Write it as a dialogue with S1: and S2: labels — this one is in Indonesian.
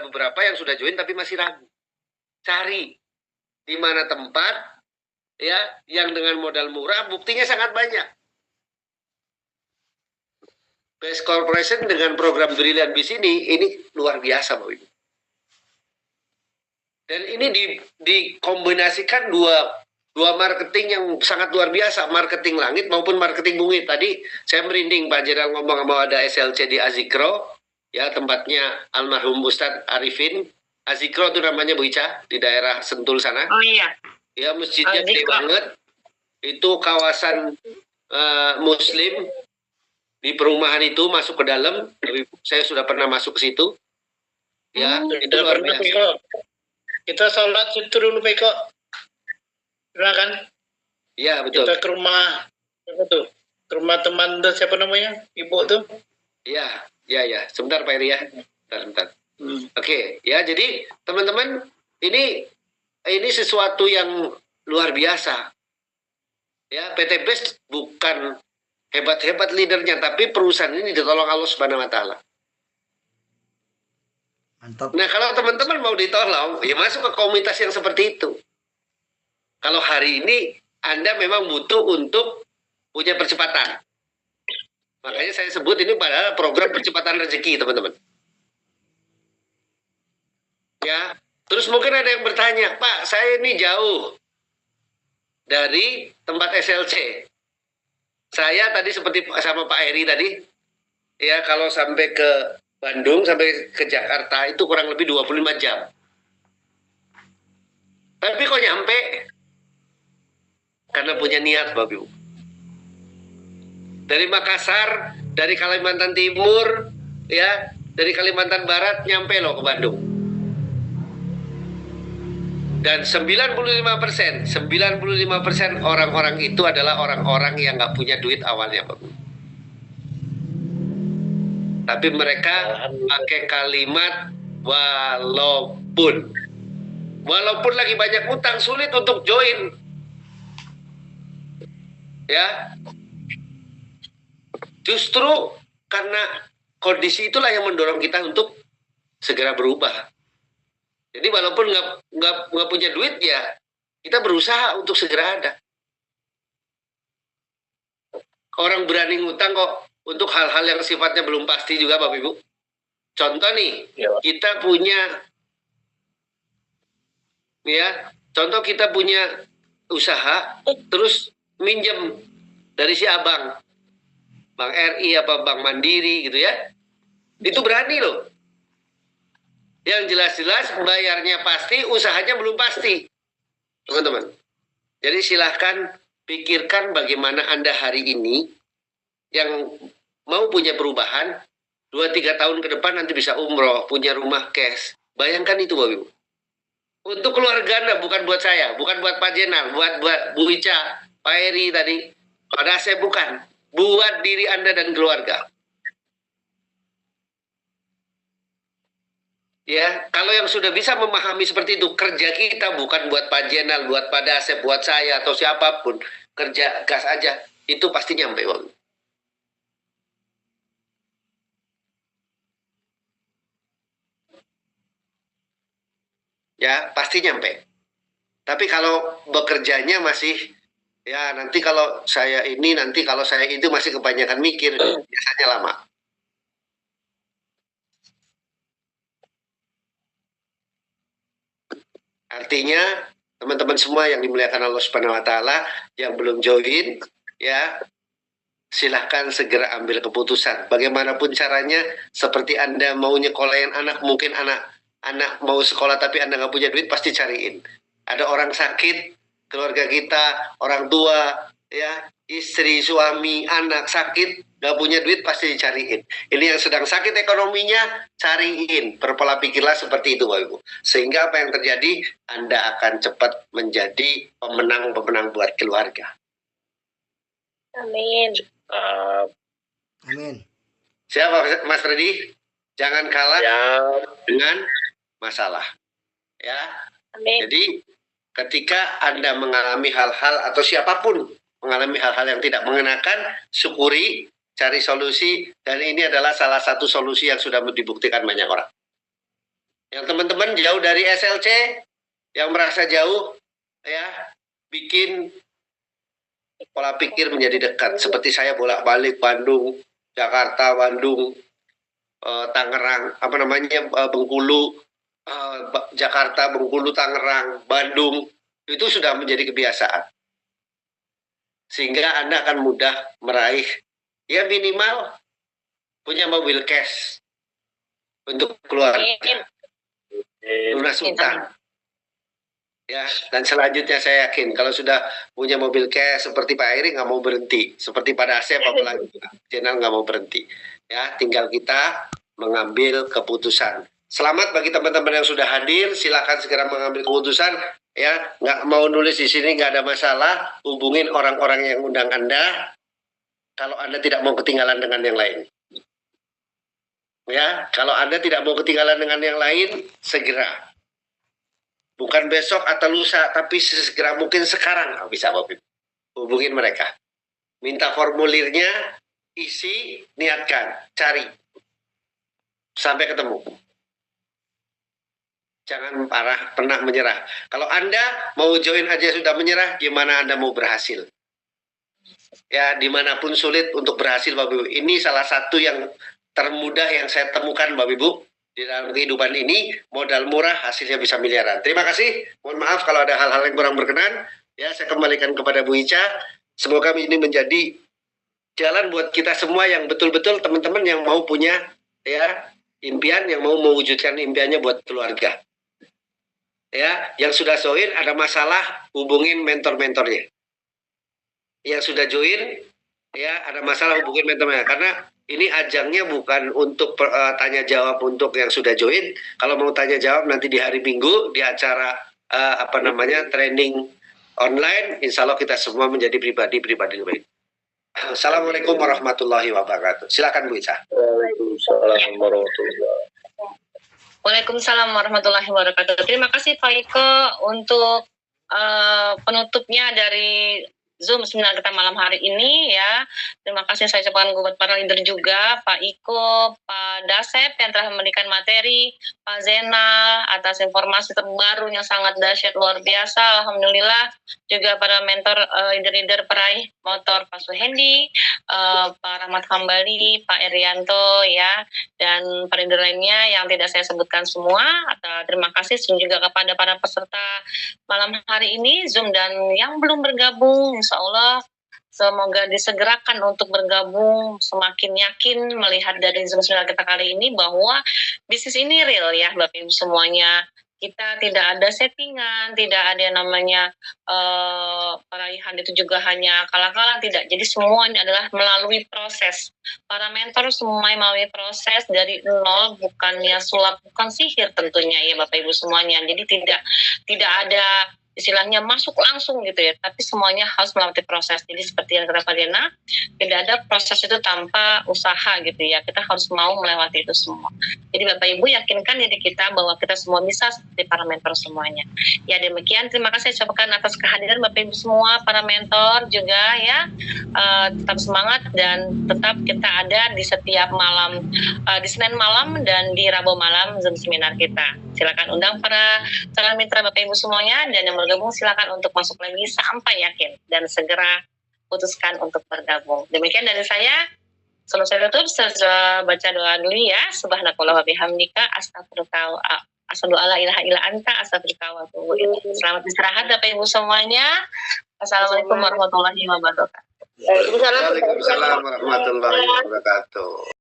S1: beberapa yang sudah join tapi masih ragu. Cari di mana tempat ya yang dengan modal murah, buktinya sangat banyak. Best Corporation dengan program Brilliant Biz ini luar biasa, Bapak Ibu. Dan ini dikombinasikan dua marketing yang sangat luar biasa, marketing langit maupun marketing bumi. Tadi saya merinding Pak Jenderal ngomong mau ada SLC di Azikro, ya tempatnya almarhum Ustadz Arifin. Azikro itu namanya Bu Ica, di daerah Sentul sana.
S2: Oh iya.
S1: Ya masjidnya gede banget. Itu kawasan Muslim. Di perumahan itu masuk ke dalam, saya sudah pernah masuk ke situ. Ya, itu luar biasa.
S3: Kita sholat situ dulu, Peko. Silakan.
S1: Iya, betul.
S3: Kita ke rumah, apa tuh? Ke rumah teman tuh, siapa namanya? Ibu tuh.
S1: Iya. Sebentar Pak Eri ya. Bentar. Oke, ya jadi teman-teman ini sesuatu yang luar biasa. Ya, PT Best bukan hebat-hebat leadernya, tapi perusahaan ini ditolong Allah Subhanahu wa Ta'ala.
S4: Mantap.
S1: Nah, kalau teman-teman mau ditolong, ya masuk ke komunitas yang seperti itu. Kalau hari ini Anda memang butuh untuk punya percepatan. Makanya saya sebut ini pada program percepatan rezeki, teman-teman. Ya, terus mungkin ada yang bertanya, Pak, saya ini jauh dari tempat SLC. Saya tadi seperti sama Pak Eri tadi, ya kalau sampai ke Bandung, sampai ke Jakarta itu kurang lebih 25 jam. Tapi kok nyampe? Karena punya niat, Bapak Ibu. Dari Makassar, dari Kalimantan Timur, ya, dari Kalimantan Barat nyampe loh ke Bandung. Dan 95% orang-orang itu adalah orang-orang yang nggak punya duit awalnya, Pak. Tapi mereka pakai kalimat walaupun lagi banyak utang, sulit untuk join. Ya. Justru karena kondisi itulah yang mendorong kita untuk segera berubah. Jadi walaupun nggak punya duit ya kita berusaha untuk segera ada. Orang berani ngutang kok untuk hal-hal yang sifatnya belum pasti juga, Bapak Ibu. Contoh nih, kita punya kita punya usaha terus minjem dari si abang, Bank RI apa Bank Mandiri gitu ya. Itu berani loh. Yang jelas-jelas bayarnya pasti, usahanya belum pasti. Teman-teman. Jadi silahkan pikirkan bagaimana Anda hari ini yang mau punya perubahan, 2-3 tahun ke depan nanti bisa umroh, punya rumah cash. Bayangkan itu, Bapak Ibu. Untuk keluarga Anda, bukan buat saya, bukan buat Pak Jenal, buat Bu Ica, Pak Eri tadi. Pada saya bukan. Buat diri Anda dan keluarga. Ya, kalau yang sudah bisa memahami seperti itu, kerja kita bukan buat Pak Jenal, buat Pak Dasep, buat saya atau siapapun, kerja gas aja, itu pasti nyampe, Bang. Ya, pasti nyampe. Tapi kalau bekerjanya masih, ya nanti kalau saya ini, nanti kalau saya itu masih kebanyakan mikir, biasanya lama. Artinya teman-teman semua yang dimuliakan Allah Subhanahu wa Ta'ala yang belum join, ya silahkan segera ambil keputusan. Bagaimanapun caranya, seperti Anda mau nyekolahin anak, mungkin anak mau sekolah tapi Anda nggak punya duit, pasti cariin. Ada orang sakit, keluarga kita, orang tua, ya istri, suami, anak sakit, nggak punya duit, pasti dicariin. Ini yang sedang sakit ekonominya, cariin. Berpola pikirlah seperti itu, Bapak Ibu. Sehingga apa yang terjadi, Anda akan cepat menjadi pemenang-pemenang buat keluarga.
S2: Amin.
S4: Amin.
S1: Siapa Mas Freddy? Jangan kalah dengan masalah. Ya.
S2: Amin.
S1: Jadi ketika Anda mengalami hal-hal atau siapapun mengalami hal-hal yang tidak mengenakan, syukuri, cari solusi, dan ini adalah salah satu solusi yang sudah dibuktikan banyak orang. Yang teman-teman jauh dari SLC, yang merasa jauh, ya, bikin pola pikir menjadi dekat. Seperti saya bolak-balik Bandung, Jakarta, Bandung, Tangerang, Bengkulu, Jakarta, Bengkulu, Tangerang, Bandung, itu sudah menjadi kebiasaan. Sehingga Anda akan mudah meraih, ya minimal punya mobil cash untuk keluarga, lunas utang. Ya, dan selanjutnya saya yakin kalau sudah punya mobil cash seperti Pak Eri nggak mau berhenti, seperti pada Asep apalagi channel nggak mau berhenti. Ya, tinggal kita mengambil keputusan. Selamat bagi teman-teman yang sudah hadir, silakan segera mengambil keputusan. Ya, nggak mau nulis di sini nggak ada masalah, hubungin orang-orang yang undang Anda. Kalau Anda tidak mau ketinggalan dengan yang lain. Ya, kalau Anda tidak mau ketinggalan dengan yang lain, segera. Bukan besok atau lusa, tapi sesegera mungkin sekarang bisa Bapak Ibu. Hubungin mereka. Minta formulirnya, isi, niatkan, cari. Sampai ketemu. Jangan pernah menyerah. Kalau Anda mau join aja sudah menyerah, gimana Anda mau berhasil? Ya, dimanapun sulit untuk berhasil Bapak Ibu. Ini salah satu yang termudah yang saya temukan Bapak Ibu. Di dalam kehidupan ini, modal murah, hasilnya bisa miliaran. Terima kasih. Mohon maaf kalau ada hal-hal yang kurang berkenan. Ya, saya kembalikan kepada Bu Ica. Semoga ini menjadi jalan buat kita semua yang betul-betul teman-teman yang mau punya ya impian, yang mau mewujudkan impiannya buat keluarga. Ya, yang sudah join ada masalah, hubungin mentor-mentornya. Yang sudah join, ya ada masalah hubungin mentornya. Karena ini ajangnya bukan untuk tanya jawab untuk yang sudah join. Kalau mau tanya jawab nanti di hari Minggu di acara training online. Insya Allah kita semua menjadi pribadi lebih baik. Assalamualaikum warahmatullahi wabarakatuh. Silakan Bu Ica.
S2: Waalaikumsalam warahmatullahi wabarakatuh. Terima kasih Pak Iko untuk penutupnya dari Zoom seminar kita malam hari ini ya. Terima kasih saya ucapkan buat para leader juga, Pak Iko, Pak Dasep yang telah memberikan materi, Pak Zena atas informasi terbaru yang sangat dahsyat luar biasa. Alhamdulillah juga para mentor leader-leader peraih motor Pak Suhendi, Pak Rahmat Hambali, Pak Erianto ya, dan para leader lainnya yang tidak saya sebutkan semua. Terima kasih juga kepada para peserta malam hari ini Zoom dan yang belum bergabung. Insya Allah semoga disegerakan untuk bergabung, semakin yakin melihat dari Zoom seminar kita kali ini bahwa bisnis ini real ya Bapak Ibu semuanya. Kita tidak ada settingan, tidak ada yang namanya peraihan itu juga hanya kalah-kalah, tidak. Jadi semuanya adalah melalui proses. Para mentor semuanya melalui proses dari nol, bukannya sulap, bukan sihir tentunya ya Bapak Ibu semuanya. Jadi tidak ada istilahnya masuk langsung gitu ya, tapi semuanya harus melalui proses. Jadi seperti yang kata Pak Dena, tidak ada proses itu tanpa usaha gitu ya, kita harus mau melewati itu semua. Jadi Bapak Ibu yakinkan diri kita bahwa kita semua bisa seperti para mentor semuanya. Ya demikian, terima kasih saya ucapkan atas kehadiran Bapak Ibu semua, para mentor juga ya, tetap semangat dan tetap kita ada di setiap malam, di Senin malam dan di Rabu malam Zoom seminar kita. Silakan undang para calon mitra Bapak Ibu semuanya, dan yang bergabung silakan untuk masuk lagi sampai yakin dan segera putuskan untuk bergabung. Demikian dari saya. Sebelum saya tutup, saya baca doa dulu ya. Subhanakallah wa bihamdika astaghfiruka asyhadu alla ilaha illa anta astaghfiruka wa atubu ilaik. Selamat istirahat Bapak Ibu semuanya. Assalamualaikum warahmatullahi wabarakatuh.
S1: Waalaikumsalam warahmatullahi wabarakatuh.